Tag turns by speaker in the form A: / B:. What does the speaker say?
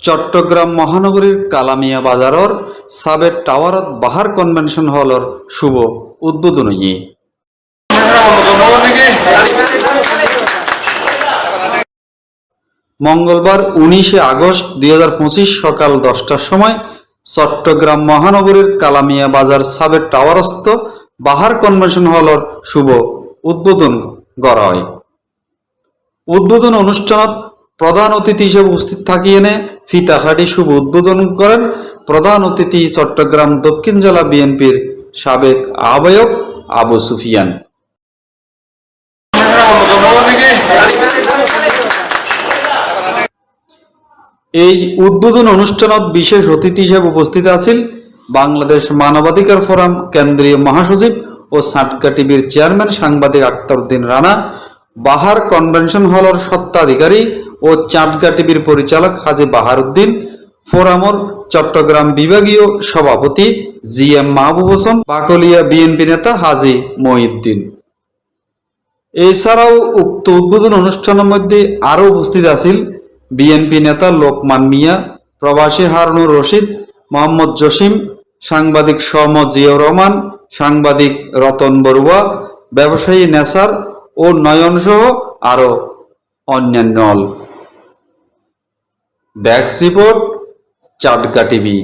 A: চট্টগ্রাম মহানগরীর কালামিয়া বাজারর সাবের টাওয়ারত বাহার কনভেনশন হলর শুভ উদ্বোধনী মঙ্গলবার 19 আগস্ট 2025 সকাল 10টার সময় চট্টগ্রাম মহানগরীর কালামিয়া বাজার সাবের টাওয়ারস্থ বাহার কনভেনশন হলর শুভ উদ্বোধন করা হয়। উদ্বোধন অনুষ্ঠানত প্রধান অতিথি হিসেবে উপস্থিত থাকিয়েনে ফিতাখাটি শুভ উদ্বোধন করেন প্রধান অতিথি চট্টগ্রাম দক্ষিণ জেলা বিএনপির সাবেক আহ্বায়ক আবু সুফিয়ান। এই উদ্বোধন অনুষ্ঠানত বিশেষ অতিথি হিসেবে উপস্থিত আছেন বাংলাদেশ মানবাধিকার ফোরাম কেন্দ্রীয় মহাসচিব ও সাটকা টিভির চেয়ারম্যান সাংবাদিক আক্তার উদ্দিন রানা, বাহার কনভেনশন হলর স্বত্বাধিকারী ও চাটগা টিভির পরিচালক হাজী বাহার উদ্দিন, ফোরামর চট্টগ্রাম বিভাগীয় সভাপতি জিএম মাহবুব হোসেন, বাকলিয়া বিএনপি নেতা হাজী মহিউদ্দিন। এছাড়াও উক্ত উদ্বোধন অনুষ্ঠানের মধ্যে আরও উপস্থিত আছেন বিএনপি নেতা লোকমান মিয়া, প্রবাসী হারুনুর রশিদ, মোহাম্মদ জসিম, সাংবাদিক সহমত জিয়াউর রহমান, সাংবাদিক রতন বড়ুয়া, ব্যবসায়ী নেসার ও নয়ন সহ আরো অন্যান্য। Desk report, Chatga TV.